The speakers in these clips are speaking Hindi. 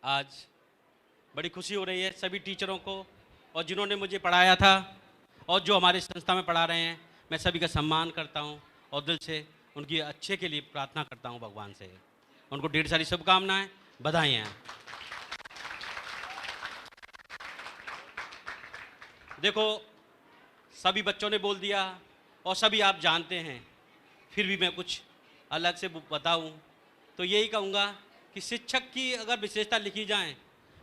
आज बड़ी खुशी हो रही है सभी टीचरों को और जिन्होंने मुझे पढ़ाया था और जो हमारी संस्था में पढ़ा रहे हैं। मैं सभी का सम्मान करता हूं और दिल से उनकी अच्छे के लिए प्रार्थना करता हूं भगवान से। उनको ढेर सारी शुभकामनाएं, बधाइयाँ। देखो, सभी बच्चों ने बोल दिया और सभी आप जानते हैं, फिर भी मैं कुछ अलग से बताऊं तो यही कहूँगा कि शिक्षक की अगर विशेषता लिखी जाए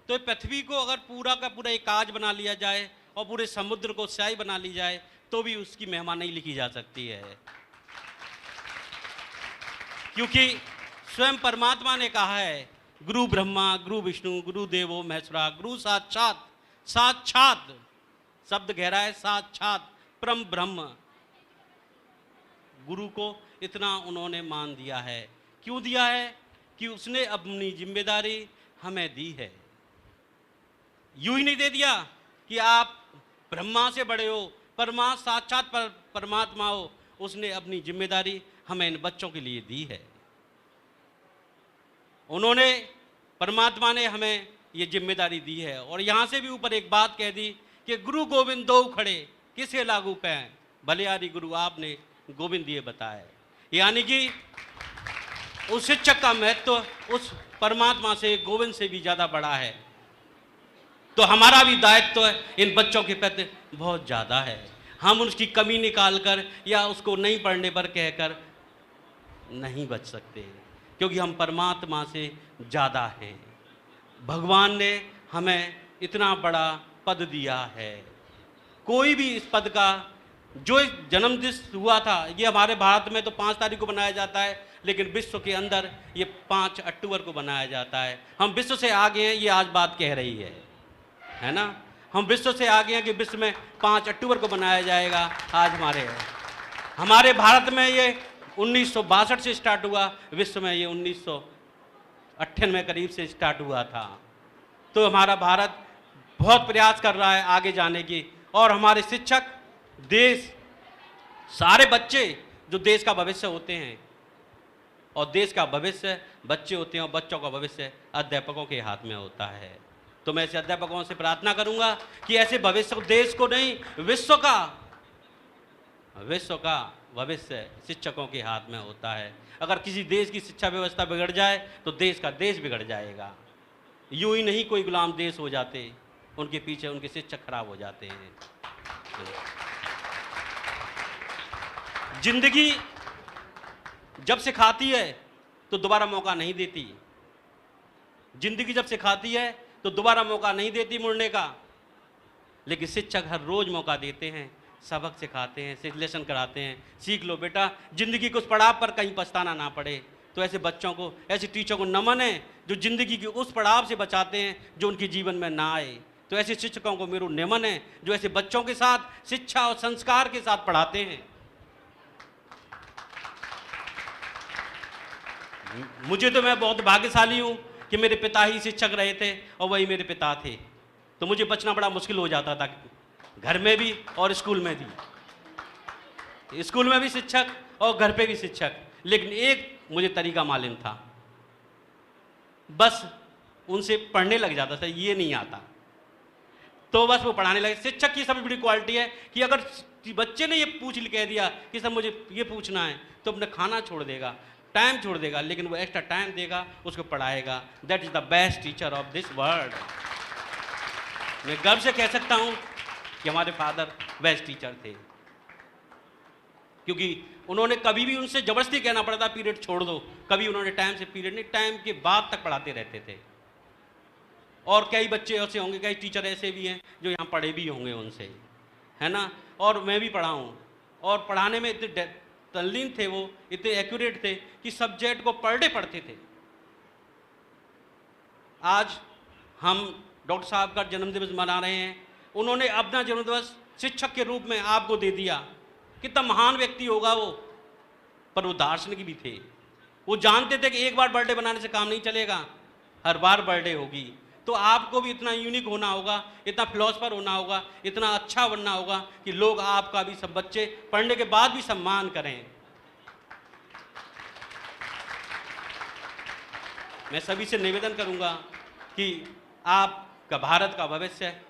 तो पृथ्वी को अगर पूरा का पूरा एक काज बना लिया जाए और पूरे समुद्र को स्याही बना ली जाए तो भी उसकी महिमा नहीं लिखी जा सकती है, क्योंकि स्वयं परमात्मा ने कहा है, गुरु ब्रह्मा गुरु विष्णु गुरु देवो महेश्वरा, गुरु साक्षात। साक्षात शब्द गहरा है, साक्षात परम ब्रह्म। गुरु को इतना उन्होंने मान दिया है। क्यों दिया है? कि उसने अपनी जिम्मेदारी हमें दी है। यूं ही नहीं दे दिया कि आप ब्रह्मा से बड़े हो, साक्षात परमात्मा हो। उसने अपनी जिम्मेदारी हमें इन बच्चों के लिए दी है। उन्होंने, परमात्मा ने हमें ये जिम्मेदारी दी है। और यहाँ से भी ऊपर एक बात कह दी कि गुरु गोविंद दो खड़े किसे लागू पैं, भले गुरु आपने गोविंद दिए बताए। यानी कि उस शिक्षक का महत्व उस परमात्मा से, गोविंद से भी ज़्यादा बड़ा है। तो हमारा भी दायित्व इन बच्चों के प्रति बहुत ज़्यादा है। हम उसकी कमी निकाल कर या उसको नहीं पढ़ने पर कहकर नहीं बच सकते, क्योंकि हम परमात्मा से ज़्यादा हैं। भगवान ने हमें इतना बड़ा पद दिया है। कोई भी इस पद का, जो जन्मदिन हुआ था, ये हमारे भारत में तो 5 तारीख को बनाया जाता है, लेकिन विश्व के अंदर ये 5 अक्टूबर को बनाया जाता है। हम विश्व से आगे हैं, ये आज बात कह रही है ना। हम विश्व से आगे हैं कि विश्व में 5 अक्टूबर को बनाया जाएगा। आज हमारे भारत में ये 1962 से स्टार्ट हुआ, विश्व में ये 1998 करीब से स्टार्ट हुआ था। तो हमारा भारत बहुत प्रयास कर रहा है आगे जाने की। और हमारे शिक्षक, देश, सारे बच्चे जो देश का भविष्य होते हैं, और देश का भविष्य बच्चे होते हैं, और बच्चों का भविष्य अध्यापकों के हाथ में होता है। तो मैं ऐसे अध्यापकों से प्रार्थना करूंगा कि ऐसे भविष्य, देश को नहीं, विश्व का भविष्य शिक्षकों के हाथ में होता है। अगर किसी देश की शिक्षा व्यवस्था बिगड़ जाए तो देश का देश बिगड़ जाएगा। यूं ही नहीं कोई गुलाम देश हो जाते, उनके पीछे उनके शिक्षक खराब हो जाते हैं। जिंदगी जब सिखाती है तो दोबारा मौका नहीं देती। जिंदगी जब सिखाती है तो दोबारा मौका नहीं देती मुड़ने का, लेकिन शिक्षक हर रोज मौका देते हैं, सबक सिखाते हैं, लेसन कराते हैं। सीख लो बेटा, जिंदगी के उस पड़ाव पर कहीं पछताना ना पड़े। तो ऐसे बच्चों को, ऐसे टीचर को नमन है जो जिंदगी के उस पड़ाव से बचाते हैं जो उनके जीवन में ना आए। तो ऐसे शिक्षकों को मेरा नमन है जो ऐसे बच्चों के साथ शिक्षा और संस्कार के साथ पढ़ाते हैं। मुझे तो, मैं बहुत भाग्यशाली हूँ कि मेरे पिता ही शिक्षक रहे थे और वही मेरे पिता थे। तो मुझे बचना बड़ा मुश्किल हो जाता था, घर में भी और स्कूल में भी। स्कूल में भी शिक्षक और घर पे भी शिक्षक। लेकिन एक मुझे तरीका मालूम था, बस उनसे पढ़ने लग जाता था, ये नहीं आता तो बस वो पढ़ाने लगे। शिक्षक की सबसे बड़ी क्वालिटी है कि अगर बच्चे ने ये कह दिया कि सर मुझे ये पूछना है, तो अपना खाना छोड़ देगा, टाइम छोड़ देगा, लेकिन वो एक्स्ट्रा टाइम देगा, उसको पढ़ाएगा। That is the best teacher of this world. मैं गर्व से कह सकता हूं कि हमारे फादर बेस्ट टीचर थे, क्योंकि उन्होंने कभी भी उनसे जबरदस्ती कहना पड़ता पीरियड छोड़ दो, कभी उन्होंने टाइम से पीरियड नहीं, टाइम के बाद तक पढ़ाते रहते थे। और कई बच्चे ऐसे होंगे, कई टीचर ऐसे भी हैं जो यहाँ पढ़े भी होंगे उनसे, है ना। और मैं भी पढ़ा हूँ, और पढ़ाने में इतने तल्लीन थे, वो इतने एक्यूरेट थे कि सब्जेक्ट को पर डे पढ़ते थे। आज हम डॉक्टर साहब का जन्मदिवस मना रहे हैं, उन्होंने अपना जन्मदिवस शिक्षक के रूप में आपको दे दिया। कितना महान व्यक्ति होगा वो, पर वो दार्शनिक भी थे। वो जानते थे कि एक बार बर्थडे बनाने से काम नहीं चलेगा, हर बार बर्थडे होगी। तो आपको भी इतना यूनिक होना होगा, इतना फिलोसफर होना होगा, इतना अच्छा बनना होगा कि लोग आपका भी, सब बच्चे पढ़ने के बाद भी सम्मान करें। मैं सभी से निवेदन करूंगा कि आपका भारत का भविष्य है।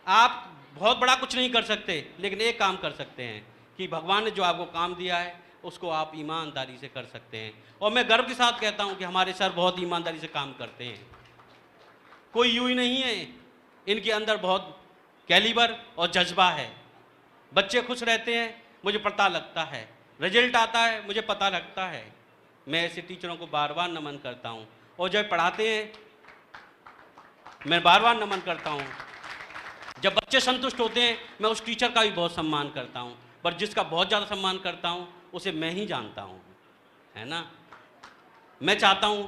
आप बहुत बड़ा कुछ नहीं कर सकते, लेकिन एक काम कर सकते हैं कि भगवान ने जो आपको काम दिया है उसको आप ईमानदारी से कर सकते हैं। और मैं गर्व के साथ कहता हूं कि हमारे सर बहुत ईमानदारी से काम करते हैं। कोई यूं ही नहीं है, इनके अंदर बहुत कैलिबर और जज्बा है। बच्चे खुश रहते हैं, मुझे पता लगता है। रिजल्ट आता है, मुझे पता लगता है। मैं ऐसे टीचरों को बार बार नमन करता हूं। और जब पढ़ाते हैं मैं बार बार नमन करता हूं। जब बच्चे संतुष्ट होते हैं, मैं उस टीचर का भी बहुत सम्मान करता हूं। पर जिसका बहुत ज़्यादा सम्मान करता हूं उसे मैं ही जानता हूं, है ना। मैं चाहता हूं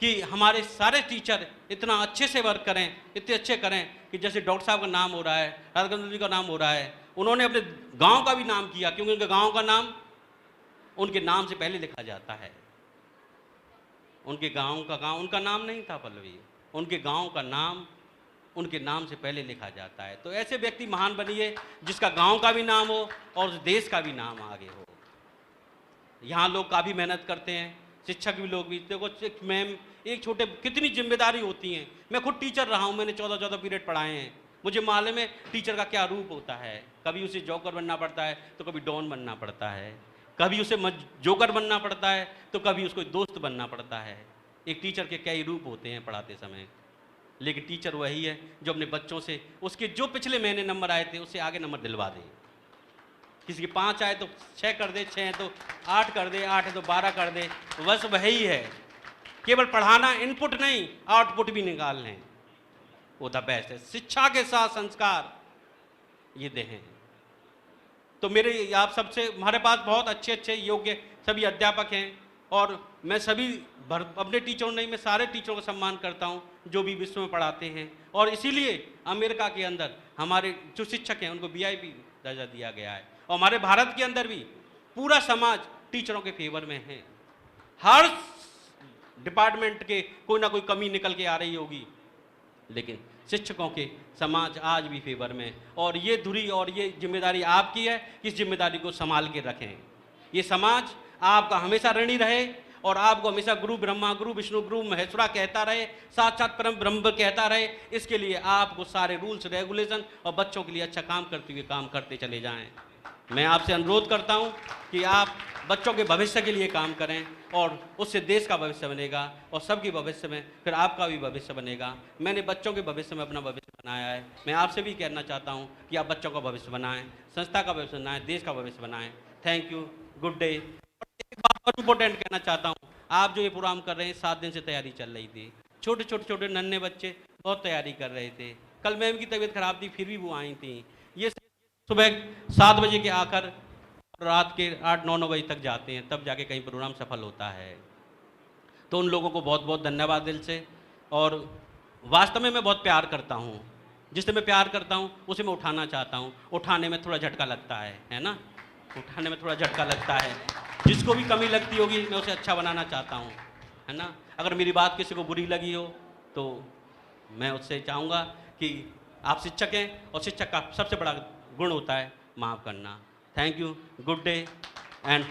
कि हमारे सारे टीचर इतना अच्छे से वर्क करें, इतने अच्छे करें कि जैसे डॉक्टर साहब का नाम हो रहा है, राधाकृष्ण जी का नाम हो रहा है, उन्होंने अपने गांव का भी नाम किया, क्योंकि उनके गांव का नाम उनके नाम से पहले लिखा जाता है। उनके गांव का गांव उनका नाम नहीं था पल्लवी, उनके गांव का नाम उनके नाम से पहले लिखा जाता है। तो ऐसे व्यक्ति महान बनिए जिसका गांव का भी नाम हो और उस देश का भी नाम आगे हो। यहाँ लोग काफ़ी मेहनत करते हैं, शिक्षक भी लोग भी। देखो मैम, एक छोटे कितनी जिम्मेदारी होती हैं। मैं खुद टीचर रहा हूँ, मैंने 14 पीरियड पढ़ाए हैं। मुझे मालूम है टीचर का क्या रूप होता है। कभी उसे जोकर बनना पड़ता है तो कभी डॉन बनना पड़ता है, कभी उसे जोकर बनना पड़ता है तो कभी उसको दोस्त बनना पड़ता है। एक टीचर के कई रूप होते हैं पढ़ाते समय, लेकिन टीचर वही है जो अपने बच्चों से उसके जो पिछले महीने नंबर आए थे उससे आगे नंबर दिलवा दे। किसी के 5 आए तो 6 कर दे, 6 है तो 8 कर दे, 8 है तो 12 कर दे। बस वही है। केवल पढ़ाना इनपुट नहीं, आउटपुट भी निकालने, वो द बेस्ट है। शिक्षा के साथ संस्कार ये दें। तो मेरे आप सबसे, हमारे पास बहुत अच्छे अच्छे योग्य सभी अध्यापक हैं और मैं सभी अपने टीचरों नहीं, मैं सारे टीचरों का सम्मान करता हूं जो भी विश्व में पढ़ाते हैं। और इसीलिए अमेरिका के अंदर हमारे जो शिक्षक हैं उनको VIP दर्जा दिया गया है। और हमारे भारत के अंदर भी पूरा समाज टीचरों के फेवर में है। हर डिपार्टमेंट के कोई ना कोई कमी निकल के आ रही होगी, लेकिन शिक्षकों के समाज आज भी फेवर में। और ये धुरी और ये जिम्मेदारी आपकी है कि इस जिम्मेदारी को संभाल के रखें। ये समाज आपका हमेशा ऋणी रहे और आपको हमेशा गुरु ब्रह्मा, गुरु विष्णु, गुरु महेश्वरा कहता रहे, साक्षात परम ब्रह्म कहता रहे। इसके लिए आपको सारे रूल्स रेगुलेशन और बच्चों के लिए अच्छा काम करते हुए काम करते चले जाएं। मैं आपसे अनुरोध करता हूं कि आप बच्चों के भविष्य के लिए काम करें और उससे देश का भविष्य बनेगा और सबके भविष्य में फिर आपका भी भविष्य बनेगा। मैंने बच्चों के भविष्य में अपना भविष्य बनाया है। मैं आपसे भी कहना चाहता हूं कि आप बच्चों का भविष्य बनाएं, संस्था का भविष्य बनाएं, देश का भविष्य बनाएं। Thank you, good day. एक बात और इम्पोर्टेंट कहना चाहता हूँ, आप जो ये प्रोग्राम कर रहे हैं 7 दिन से तैयारी चल रही थी। छोटे नन्हे बच्चे बहुत तैयारी कर रहे थे। कल मैम की तबीयत खराब थी, फिर भी वो आई थी। ये सुबह 7 बजे के आकर रात के 8-9 बजे तक जाते हैं, तब जाके कहीं प्रोग्राम सफल होता है। तो उन लोगों को बहुत बहुत धन्यवाद दिल से। और वास्तव में मैं बहुत प्यार करता हूँ, जिससे मैं प्यार करता हूँ उसे मैं उठाना चाहता हूँ। उठाने में थोड़ा झटका लगता है ना, उठाने में थोड़ा झटका लगता है। जिसको भी कमी लगती होगी मैं उसे अच्छा बनाना चाहता हूँ, है ना। अगर मेरी बात किसी को बुरी लगी हो तो मैं उससे चाहूँगा कि आप शिक्षक हैं और शिक्षक का सबसे बड़ा गुण होता है माफ़ करना। Thank you, good day and